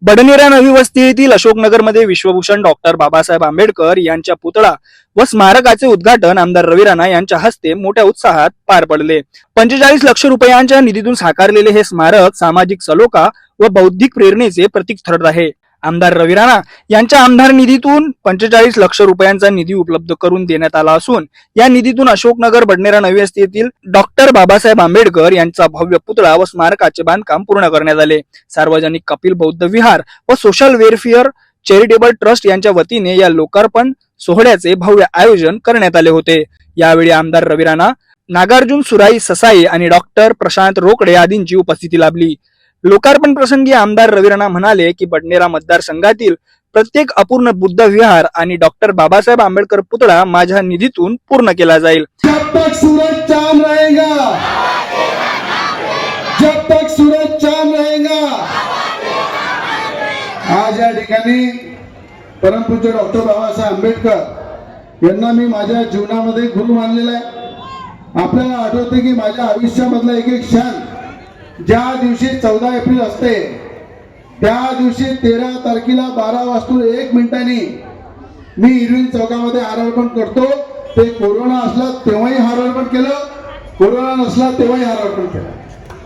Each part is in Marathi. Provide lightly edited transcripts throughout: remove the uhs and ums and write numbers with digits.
बडनेरा नवी वस्ती येथील अशोकनगरमध्ये विश्वभूषण डॉक्टर बाबासाहेब आंबेडकर यांच्या पुतळा व स्मारकाचे उद्घाटन आमदार रवी राणा यांच्या हस्ते मोठ्या उत्साहात पार पडले। 45 लक्ष रुपयांच्या निधीतून साकारलेले हे स्मारक सामाजिक सलोखा व बौद्धिक प्रेरणेचे प्रतीक ठरत आहे। आमदार रवी राणा यांच्या आमदार निधीतून 45 लक्ष रुपयांचा निधी उपलब्ध करून देण्यात आला असून या निधीतून अशोकनगर बडनेरा नवी वस्ती येथील डॉक्टर बाबासाहेब आंबेडकर यांचा भव्य पुतळा व स्मारकाचे बांधकाम पूर्ण करण्यात आले। सार्वजनिक कपिल बौद्ध विहार व सोशल वेलफेअर चॅरिटेबल ट्रस्ट यांच्या वतीने या लोकार्पण सोहळ्याचे भव्य आयोजन करण्यात आले होते। यावेळी आमदार रवी राणा, नागार्जुन सुराई ससाई आणि डॉक्टर प्रशांत रोकडे आदींची उपस्थिती लाभली। लोकार्पण प्रसंगी आमदार रवी राणा म्हणाले की बडनेरा मतदारसंघातील प्रत्येक अपूर्ण बुद्ध विहार आणि डॉक्टर बाबासाहेब आंबेडकर पुतळा माझ्या निधीतून पूर्ण केला जाईल। जब तक सूरज चांद रहेगा, जब तक सूरज चांद रहेगा। आज या ठिकाणी परमपूज्य डॉक्टर बाबासाहेब आंबेडकर यांना मी माझ्या जीवनामध्ये गुरु मानलेला आहे। आपल्याला आठवते की माझ्या आयुष्यामधला एक एक क्षण ज्या दिवशी 14 एप्रिल असते त्या दिवशी 13 तारखेला 12:01 मी इरविन चौकामध्ये हारार्पण करतो। ते कोरोना असला तेव्हाही हारार्पण केलं, कोरोना नसला तेव्हाही हारार्पण केलं।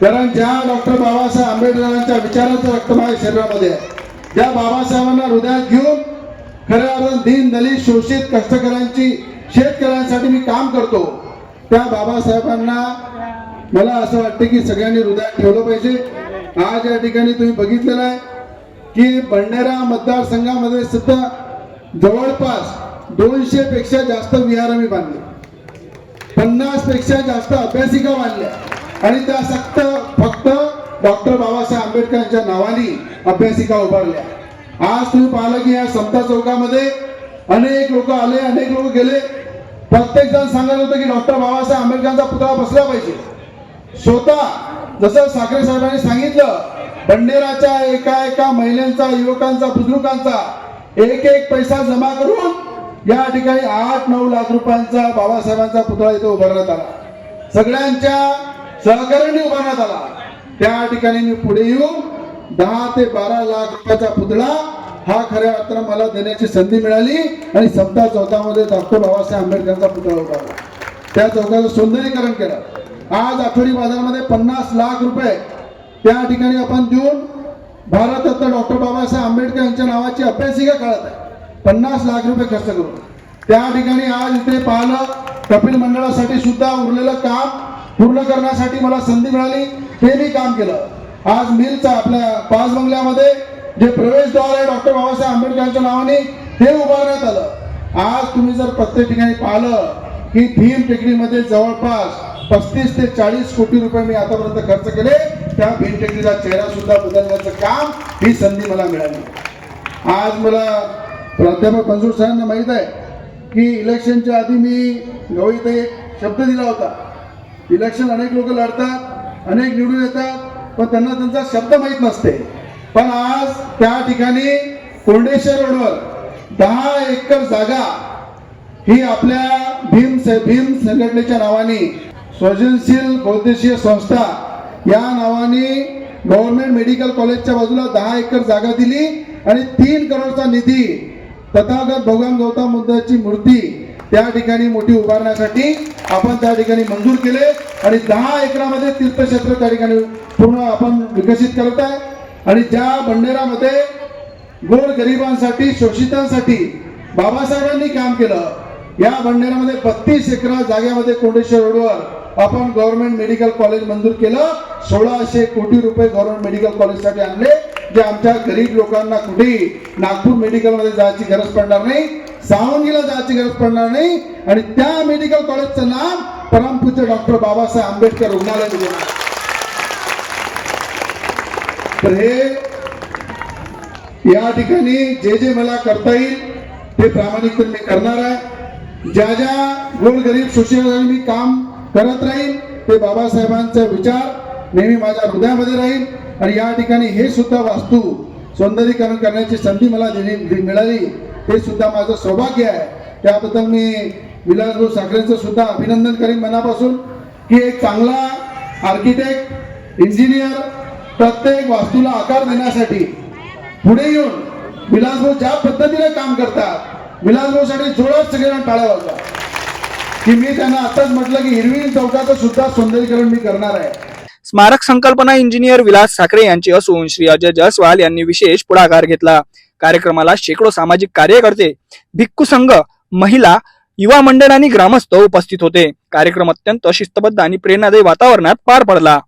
कारण ज्या डॉक्टर बाबासाहेब आंबेडकरांच्या विचारांचं रक्त माझ्या शरीरामध्ये आहे, ज्या बाबासाहेबांना हृदयात घेऊन खऱ्या अर्थाने दीन दलित शोषित कष्टकऱ्यांची शेतकऱ्यांसाठी मी काम करतो, त्या बाबासाहेबांना मला असं वाटतं की सगळ्यांनी हृदयात ठेवलं पाहिजे। आज या ठिकाणी तुम्ही बघितलेलं आहे की बडनेरा मतदारसंघामध्ये सुद्धा जवळपास 200 पेक्षा जास्त विहार मी बांधले, 50 पेक्षा जास्त अभ्यासिका बांधल्या आणि त्या फक्त डॉक्टर बाबासाहेब आंबेडकरांच्या नावाने अभ्यासिका उभारल्या। आज तुम्ही पाहिलं की या समता चौकामध्ये अनेक लोक आले, अनेक लोक गेले। प्रत्येक जण सांगत होतं की डॉक्टर बाबासाहेब आंबेडकरांचा पुतळा बसला पाहिजे। स्वतः जसं साखरे साहेबांनी सांगितलं, बडनेराच्या एका महिलांचा, युवकांचा, बुजुर्गांचा एक पैसा जमा करून या ठिकाणी 8-9 लाख रुपयांचा बाबासाहेबांचा पुतळा इथे उभारण्यात आला। सगळ्यांच्या सहकार्याने उभारण्यात आला। त्या ठिकाणी मी पुढे येऊन 10 ते 12 लाख रुपयाचा पुतळा हा खऱ्या अर्थानं मला देण्याची संधी मिळाली आणि समता चौकामध्ये डॉक्टर बाबासाहेब आंबेडकरांचा पुतळा उभारला, त्या चौकाचं सौंदर्यीकरण केलं। आज आठवडी बाजारामध्ये 50 लाख रुपये त्या ठिकाणी आपण देऊन भारतरत्न डॉक्टर बाबासाहेब आंबेडकर यांच्या नावाची अभ्यासिका काढत आहे। 50 लाख रुपये खर्च करून त्या ठिकाणी आज इथे पाहिलं कपिल मंडळासाठी सुद्धा उरलेलं काम पूर्ण करण्यासाठी मला संधी मिळाली, ते मी काम केलं। आज मिलचा आपल्या पाच बंगल्यामध्ये जे प्रवेशद्वार आहे डॉक्टर बाबासाहेब आंबेडकरांच्या नावाने ते उभारण्यात आलं। आज तुम्ही जर प्रत्येक ठिकाणी पाहिलं की भीम टेकडीमध्ये जवळपास 35 ते 40 कोटी रुपये मी आतापर्यंत खर्च केले। त्या भीम टेकडीचा चेहरा सुद्धा बदलण्याचं काम ही संधी मला मिळाली। आज मला प्राध्यापक मंजूर साहेबांना माहित आहे की इलेक्शनच्या आधी मी गवईत एक शब्द दिला होता, इलेक्शन अनेक लोक लढतात, अनेक निवडून येतात, पण त्यांना त्यांचा शब्द माहीत नसते। पण आज त्या ठिकाणी कोंडेश्वर रोडवर 10 एकर जागा ही आपल्या भीम संघटनेच्या नावाने सृजनशील बौद्धिशीय संस्था या नावाने गव्हर्नमेंट मेडिकल कॉलेजच्या बाजूला 10 एकर जागा दिली आणि 3 करोडचा निधी तथागत भगवान गौतम बुद्धाची मूर्ती त्या ठिकाणी मोठी उभारण्यासाठी आपण त्या ठिकाणी मंजूर केले आणि 10 एकरामध्ये तीर्थक्षेत्र त्या ठिकाणी पूर्ण आपण विकसित करत आहे। आणि ज्या बडनेरामध्ये गोर गरिबांसाठी शोषितांसाठी बाबासाहेबांनी काम केलं, या बडनेरामध्ये 32 एकरा जागेमध्ये कोंडेश्वर रोडवर आपण गव्हर्नमेंट मेडिकल कॉलेज मंजूर केलं। 1600 कोटी रुपये गव्हर्नमेंट मेडिकल कॉलेजसाठी आणले, जे आमच्या गरीब लोकांना कुठेही नागपूर मेडिकलमध्ये जायची गरज पडणार नाही, सावंगीला जायची गरज पडणार नाही आणि त्या मेडिकल कॉलेजचं नाव परमपूज्य डॉक्टर बाबासाहेब आंबेडकर रुग्णालय दिलं। तर हे या ठिकाणी जे मला करता येईल ते प्रामाणिकपणे मी करणार आहे। ज्या गोरगरीब शोषणासाठी मी काम करत राहील ते बाबासाहेबांचा विचार नेहमी माझ्या हृदयामध्ये राहील। आणि या ठिकाणी हे सुद्धा वास्तू सौंदर्यीकरण करण्याची संधी मला मिळाली, ते सुद्धा माझं सौभाग्य आहे। त्याबद्दल मी विलासभाऊ साखरेंचं सुद्धा अभिनंदन करीन मनापासून की एक चांगला आर्किटेक्ट, इंजिनियर प्रत्येक वास्तूला आकार देण्यासाठी पुढे येऊन विलासभाऊ ज्या पद्धतीने काम करतात, विलासभाऊसाठी जोरात सगळेजण टाळ्या वाजवा. की मी त्यांना आताच म्हटलं की हिरवी चौकाचं सुद्धा सौंदर्यीकरण मी करणार आहे. स्मारक संकल्पना इंजिनियर विलास साखरे यांची असून श्री अजय जयस्वाल यांनी विशेष पुढाकार घेतला. कार्यक्रमाला शेकडो सामाजिक कार्यकर्ते, भिक्खू संघ, महिला, युवा मंडळ आणि ग्रामस्थ उपस्थित होते. कार्यक्रम अत्यंत शिस्तबद्ध आणि प्रेरणादायी वातावरणात पार पडला.